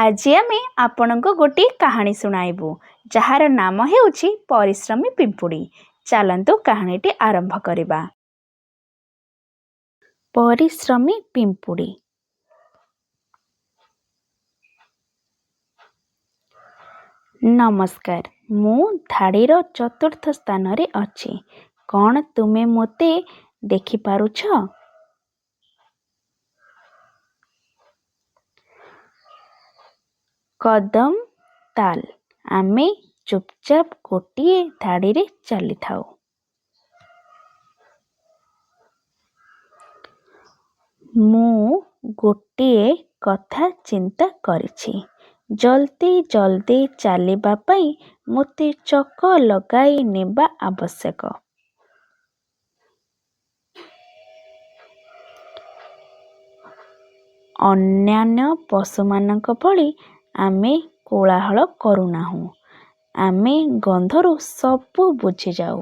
ଆଜି ଆମେ ଆପଣଙ୍କୁ ଗୋଟିଏ କାହାଣୀ ଶୁଣାଇବୁ ଯାହାର ନାମ ହେଉଛି ପରିଶ୍ରମୀ ପିମ୍ପୁଡ଼ି। ଚାଲନ୍ତୁ କାହାଣୀଟି ଆରମ୍ଭ କରିବା। ପରିଶ୍ରମୀ ପିମ୍ପୁଡ଼ି। ନମସ୍କାର, ମୁଁ ଧାଡ଼ିର ଚତୁର୍ଥ ସ୍ଥାନରେ ଅଛି। କ'ଣ ତୁମେ ମୋତେ ଦେଖିପାରୁଛ? କଦମ ତାଲ। ଆମେ ଚୁପଚାପ ଗୋଟିଏ ଧାଡ଼ିରେ ଚାଲିଥାଉ। ମୁଁ ଗୋଟିଏ କଥା ଚିନ୍ତା କରିଛି। ଜଲ୍ଦି ଜଲ୍ଦି ଚାଲିବା ପାଇଁ ମୋତେ ଚକ ଲଗାଇ ନେବା ଆବଶ୍ୟକ। ଅନ୍ୟାନ୍ୟ ପଶୁମାନଙ୍କ ଭଳି ଆମେ କୋଳାହଳ କରୁନାହୁଁ। ଆମେ ଗନ୍ଧରୁ ସବୁ ବୁଝିଯାଉ।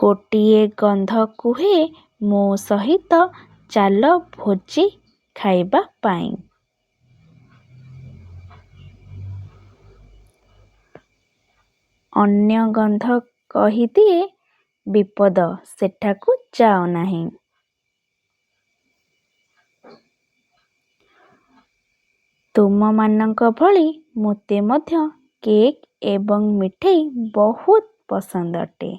ଗୋଟିଏ ଗନ୍ଧ କୁହେ ମୋ ସହିତ ଚାଲ ଭୋଜି ଖାଇବା ପାଇଁ। ଅନ୍ୟ ଗନ୍ଧ କହିଦିଏ ବିପଦ, ସେଠାକୁ ଯାଅ ନାହିଁ। ତୁମମାନଙ୍କ ଭଳି ମୋତେ ମଧ୍ୟ କେକ୍ ଏବଂ ମିଠେଇ ବହୁତ ପସନ୍ଦ ଅଟେ।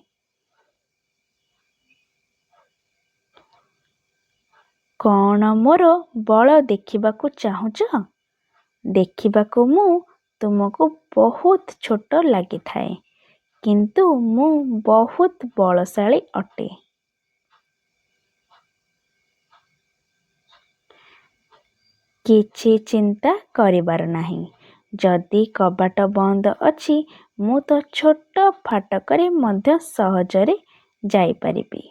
କ'ଣ ମୋର ବଳ ଦେଖିବାକୁ ଚାହୁଁଛ? ଦେଖିବାକୁ ମୁଁ ତୁମକୁ ବହୁତ ଛୋଟ ଲାଗିଥାଏ, କିନ୍ତୁ ମୁଁ ବହୁତ ବଳଶାଳୀ ଅଟେ। କିଛି ଚିନ୍ତା କରିବାର ନାହିଁ। ଯଦି କବାଟ ବନ୍ଦ ଅଛି, ମୁଁ ତ ଛୋଟ ଫାଟକରେ ମଧ୍ୟ ସହଜରେ ଯାଇପାରିବି।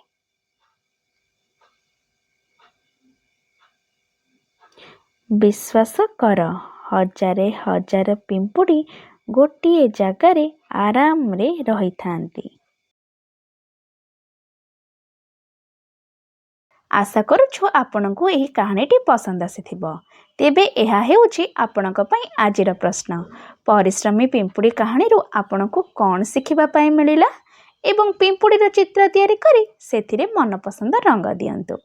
ବିଶ୍ୱାସ କର, ହଜାର ହଜାର ପିମ୍ପୁଡ଼ି ଗୋଟିଏ ଜାଗାରେ ଆରାମରେ ରହିଥାନ୍ତି। ଆଶା କରୁଛୁ ଆପଣଙ୍କୁ ଏହି କାହାଣୀଟି ପସନ୍ଦ ଆସିଥିବ। ତେବେ ଏହା ହେଉଛି ଆପଣଙ୍କ ପାଇଁ ଆଜିର ପ୍ରଶ୍ନ। ପରିଶ୍ରମୀ ପିମ୍ପୁଡ଼ି କାହାଣୀରୁ ଆପଣଙ୍କୁ କ'ଣ ଶିଖିବା ପାଇଁ ମିଳିଲା? ଏବଂ ପିମ୍ପୁଡ଼ିର ଚିତ୍ର ତିଆରି କରି ସେଥିରେ ମନପସନ୍ଦ ରଙ୍ଗ ଦିଅନ୍ତୁ।